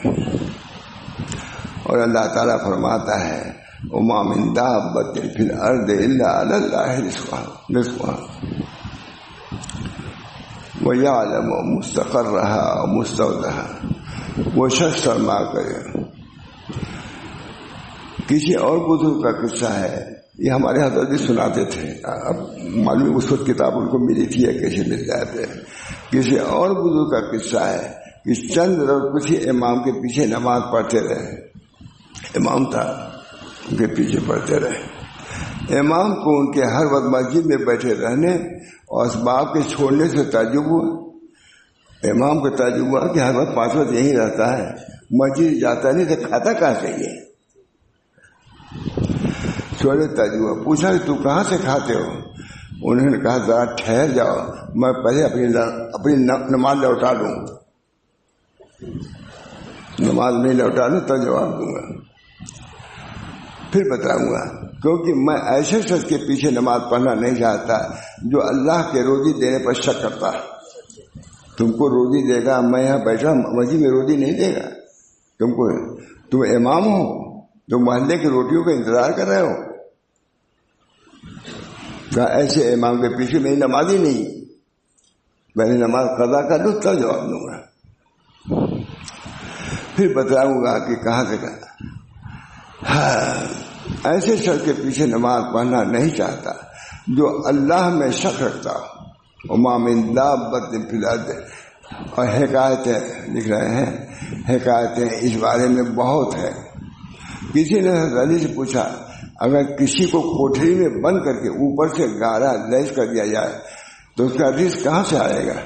اور اللہ تعالیٰ فرماتا ہے وَمَا مِن دَابَّةٍ فِي الْأَرْضِ إِلَّا عَلَى اللَّهِ رِزْقُهَا وَيَعْلَمُ مُسْتَقَرَّهَا وَمُسْتَوْدَعَهَا۔ وہ شخص سرما کرے۔ کسی اور بزرگ کا قصہ ہے، یہ ہمارے حضرت بھی سناتے تھے، اب معلوم اس وقت کتاب ان کو ملی تھی یا کیسے مل جاتے۔ کسی اور بزرگ کا قصہ ہے کہ چند روز کسی امام کے پیچھے نماز پڑھتے رہے۔ امام تھا، ان کے پیچھے پڑھتے رہے۔ امام کو ان کے ہر وقت مسجد میں بیٹھے رہنے اور اسباب کے چھوڑنے سے تعجب ہوا۔ امام کو تعجب ہوا کہ ہر وقت 5 وقت یہیں رہتا ہے، مسجد جاتا نہیں تو کھاتا کہاں سے یہ؟ چھوڑے تجربہ پوچھا کہ تو کہاں سے کھاتے ہو؟ انہوں نے کہا ذرا ٹھہر جاؤ، میں پہلے اپنی نماز لوٹا لوں، نماز نہیں لوٹا لوں تو جواب دوں گا، پھر بتاؤں گا، کیونکہ میں ایسے شخص کے پیچھے نماز پڑھنا نہیں چاہتا جو اللہ کے روزی دینے پر شک کرتا ہے۔ تم کو روزی دے گا، میں یہاں بیٹھا مسجد میں روزی نہیں دے گا تم کو؟ تم امام ہو، تم محلے کی روٹیوں کا انتظار کر رہے ہو؟ کہا ایسے امام کے پیچھے میری نماز ہی نہیں، میں نے نماز قضا کر لوں تب جواب دوں گا، پھر بتاؤں گا کہ کہاں سے کہا۔ ایسے شخص کے پیچھے نماز پڑھنا نہیں چاہتا جو اللہ میں شک رکھتا ہو۔ وما من دابۃ فی الارض، اور حکایتیں لکھ رہے ہیں، حکایتیں اس بارے میں بہت ہے۔ کسی نے حضرت علی سے پوچھا اگر کسی کو کوٹھری میں بند کر کے اوپر سے گارا لیس کر دیا جائے تو اس کا رزق کہاں سے آئے گا؟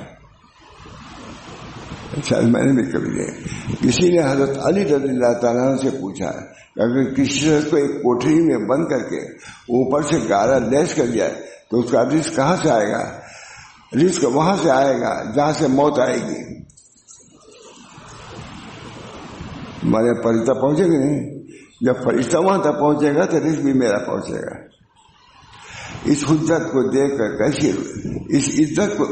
شاید میں نے بھی کبھی دیکھا، کسی نے حضرت علی رضی اللہ تعالیٰ عنہ سے پوچھا کہ اگر کسی شخص کو ایک کوٹھری میں بند کر کے اوپر سے گارا لیس کر دیا تو اس کا رزق کہاں سے آئے گا؟ رزق وہاں سے آئے گا جہاں سے موت آئے گی۔ ہمارے فرشتہ پہنچے گا نہیں، جب فرشتہ وہاں تک پہنچے گا تو رزق بھی میرا پہنچے گا۔ اس حجت کو دیکھ کر کیسی، اس عزت کو،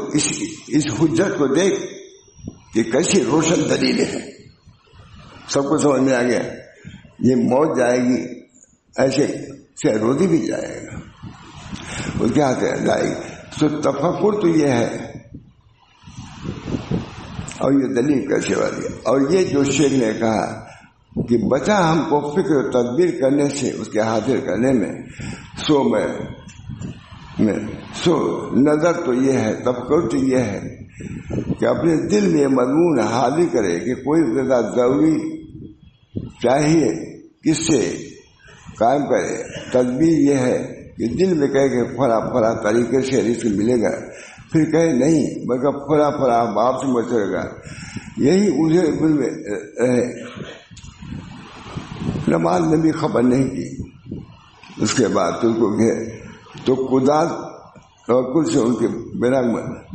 اس حجت کو دیکھ کہ کیسی روشن دلیل ہے، سب کو سمجھ میں آ گیا۔ یہ موت جائے گی، ایسے سے روزی بھی جائے گا، اس کے ہاتھ جائے گی۔ تو تفکر تو یہ ہے، اور یہ دلیل کیسے والی ہے۔ اور یہ جو شیخ نے کہا کہ بچا ہم کو فکر و تدبیر کرنے سے اس کے حاضر کرنے میں، سو نظر تو یہ ہے، تفکر تو یہ ہے کہ اپنے دل میں مضمون حاضر کرے کہ کوئی غذا ضروری چاہیے کس سے قائم کرے۔ تدبیر یہ ہے کہ دل میں کہے کہ فلاں طریقے سے رزق ملے گا، پھر کہے نہیں بلکہ فلاں باپ سے مچے گا، یہی اسے دل میں رہے۔ نماز نے بھی خبر نہیں کی، اس کے بعد تو خدا توکل سے ان کے بنا،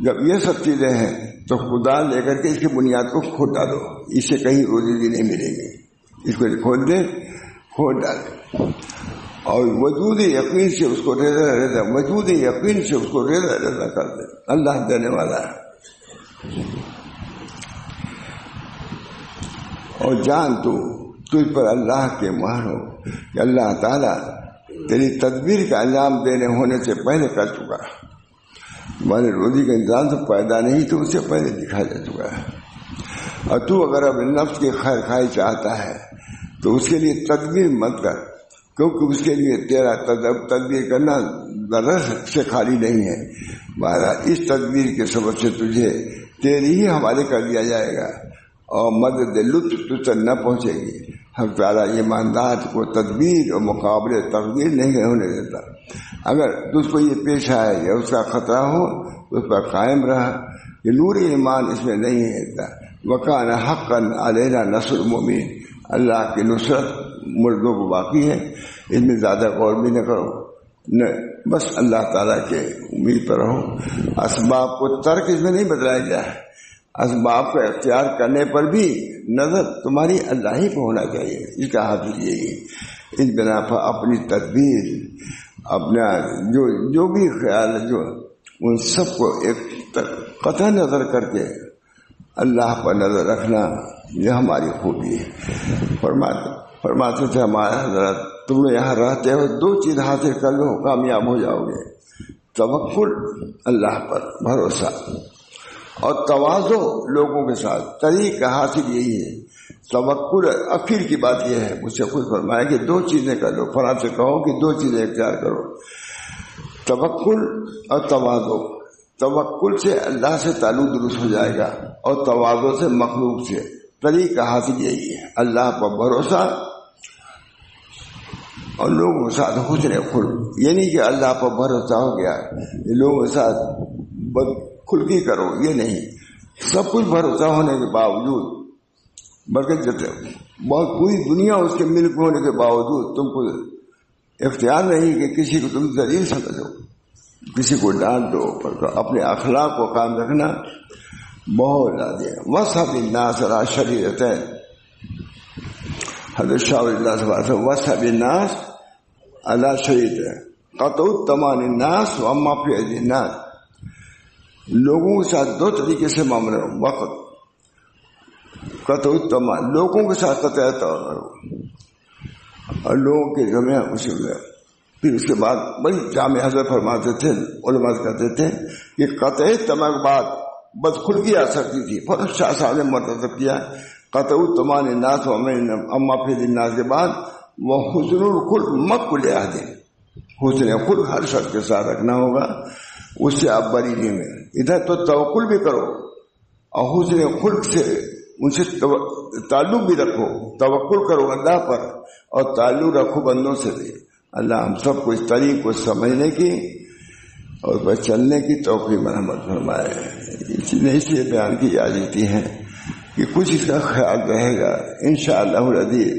جب یہ سب چیزیں ہیں تو خدا لے کر کے اس کی بنیاد کو کھود ڈالو، اس سے کہیں روزی بھی نہیں ملے گی، اس کو کھود دے، کھود ڈالے، اور وجود یقین سے اس کو رضا وجود یقین سے اس کو رضا کر دے۔ اللہ دینے والا ہے، اور جان تو تجھ پر اللہ کے مہر ہو کہ اللہ تعالیٰ تیری تدبیر کا انجام دینے ہونے سے پہلے کر چکا، تمہارے روزی کا انتظام تو پیدا نہیں تو اس سے پہلے دکھا جا چکا ہے۔ اور تو اگر اب نفس کی خیر خواہی چاہتا ہے تو اس کے لیے تدبیر مت کر، کیونکہ اس کے لیے تیرا تدبیر کرنا ذرا سے خالی نہیں ہے۔ مہاراج اس تدبیر کے سبب سے تجھے تیری ہی حوالے کر دیا جائے گا اور مدد لطف تجھ تک نہ پہنچے گی۔ حق تعالیٰ ایماندار کو تدبیر اور مقابلے تقدیر نہیں ہونے دیتا۔ اگر تجھ کو یہ پیش آئے یا اس کا خطرہ ہو تو اس پر قائم رہا، یہ نور ایمان اس میں نہیں ہے۔ وکان حقا علینا نصر المؤمنین، اللہ کی نصرت مردوں کو باقی ہے، اس میں زیادہ غور بھی نہ کرو، بس اللہ تعالیٰ کے امید پر رہو۔ اسباب کو ترک اس میں نہیں بتلایا گیا ہے، اسباب کا اختیار کرنے پر بھی نظر تمہاری اللہ ہی پہ ہونا چاہیے، اس کا حاصل یہی ہے۔ اس بنا پر اپنی تدبیر، اپنا جو بھی خیال ہے، جو ان سب کو ایک قطع نظر کر کے اللہ پر نظر رکھنا، یہ ہماری خوبی ہے۔ فرماتے تھے ہمارے حضرت، تم یہاں رہتے ہو دو چیز حاصل کر لو کامیاب ہو جاؤ گے، توکل اللہ پر بھروسہ، اور تواضع لوگوں کے ساتھ۔ طریقہ حاصل یہی ہے، توکل اخیر کی بات یہ ہے، مجھ سے خود فرمایا کہ دو چیزیں کر لو، فلاں سے کہو کہ دو چیزیں اختیار کرو، توکل اور تواضع۔ توکل سے اللہ سے تعلق درست ہو جائے گا اور تواضع سے مخلوق سے۔ طریقہ حاصل یہی ہے، اللہ پر بھروسہ اور لوگوں کے ساتھ حسن خلق۔ یہ نہیں کہ اللہ پر بھروسہ ہو گیا یہ لوگوں کے ساتھ بد خلقی کرو، یہ نہیں، سب کچھ بھروسہ ہونے کے باوجود، بلکہ بہت پوری دنیا اس کے ملک ہونے کے باوجود تم کو اختیار نہیں کہ کسی کو تم ذلیل سمجھو، کسی کو ڈانٹ دو، پر اپنے اخلاق کو قائم رکھنا بہت زیادہ ہے۔ وصحب الناس علی شریعتین، حضرت شاہ اللہ صلی اللہ علیہ وسلم، وصحب الناس علی شریعتین قطع التمان الناس واما فی اید الناس، لوگوں کے ساتھ دو طریقے سے معاملہ ہو، وقت قطع تمام، لوگوں کے ساتھ قطع طور اور لوگوں کے جمع اسی میں. پھر اس کے بعد بڑی جامع حضرت فرماتے تھے، علماء کہتے تھے کہ قطع تمام کے بعد بدخلقی آ سکتی تھی. فوراً شاہ صاحب نے مرتب کیا قطع تمام الناس اما پھر الناس کے بعد وہ حسن الخلق مقبول عہد، حسن خلق ہر شخص کے ساتھ رکھنا ہوگا، اس سے آپ بری نہیں میں. ادھر تو توکل بھی کرو اور حسن خلق سے ان سے تعلق بھی رکھو، توکل کرو اللہ پر اور تعلق رکھو بندوں سے بھی. اللہ ہم سب کو اس طریق کو سمجھنے کی اور بس چلنے کی توفیق مرحمت فرمائے. اس لیے بیان کی جاتی ہے کہ کچھ اس کا خیال رہے گا انشاءاللہ العزیز.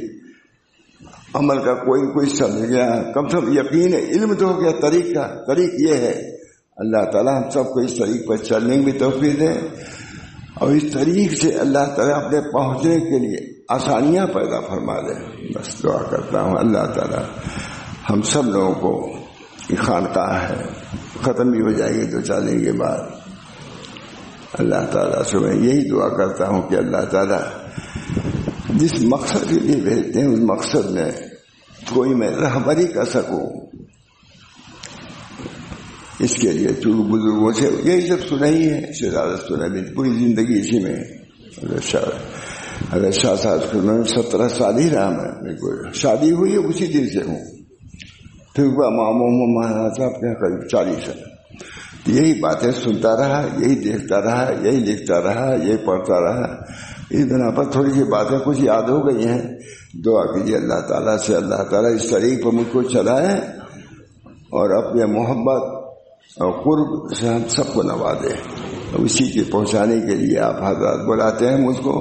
عمل کا کوئی سمجھ گیا، کم سے کم یقین ہے، علم تو ہو گیا طریق کا. طریق یہ ہے اللہ تعالیٰ ہم سب کو اس طریق پر چلنے کی بھی توفیق دے اور اس طریق سے اللہ تعالیٰ اپنے پہنچنے کے لیے آسانیاں پیدا فرما دے. بس دعا کرتا ہوں اللہ تعالیٰ ہم سب لوگوں کو یہ خانقاہ ہے ختم بھی ہو جائے گی 2-4 دن کے بعد. اللہ تعالیٰ سے میں یہی دعا کرتا ہوں کہ اللہ تعالیٰ جس مقصد کے لیے بھیجتے ہیں اس مقصد میں کوئی میں رہبری کر سکوں. اس کے لیے چونکہ بزرگوں سے یہی سب سنا ہی ہے، اس سے زیادہ سنا بھی پوری زندگی اسی میں. اگر شاہ صاحب میں 17 سال ہی رہا میں، بالکل شادی ہوئی ہے اسی دن سے ہوں. پھر مہاراج صاحب کے قریب 40 سال یہی باتیں سنتا رہا، یہی دیکھتا رہا، یہی لکھتا رہا، یہی پڑھتا رہا. اس بنا پر تھوڑی سی باتیں کچھ یاد ہو گئی ہیں. دعا کیجیے اللہ تعالیٰ سے اللہ تعالیٰ اس طریق پر مجھ کو چلائے اور اپنے محبت اور قرب سے ہم سب کو نوازے. اسی کے پہنچانے کے لیے آپ حضرات بلاتے ہیں مجھ کو،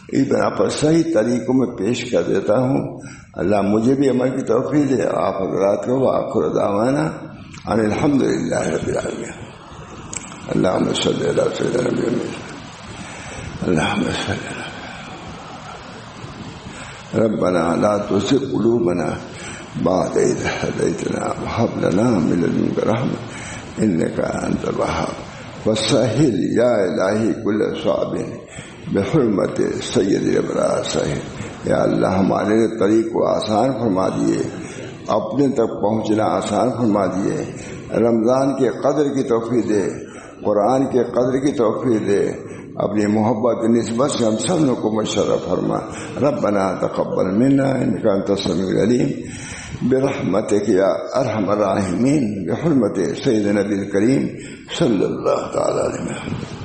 اس بنا پر صحیح طریقوں میں پیش کر دیتا ہوں. اللہ مجھے بھی عمل کی توفیق دے، آپ حضرات کو. وآخر دعوانا ان الحمدللہ رب العالمین. اللہم صلی علی سیدنا محمد. اللہم صلی علی ربنا لا تزغ قلوبنا بعد إذ هديتنا وهب لنا من لدنك رحمة إنك أنت الوهاب. وسهل يا إلهي كل صعب بحرمت سید الابرار صاحب. یا اللہ ہمارے طریق کو آسان فرما دیے، اپنے تک پہنچنا آسان فرما دیے. رمضان کے قدر کی توفیق دے، قرآن کے قدر کی توفیق دے. اپنی محبت نسبت سے ہم سب لوگوں کو مشرف فرما. ربنا تقبل منا انک انت السمیع العلیم برحمتک یا ارحم الراحمین بحرمت سید نبی الکریم صلی اللہ تعالی علیہ وسلم.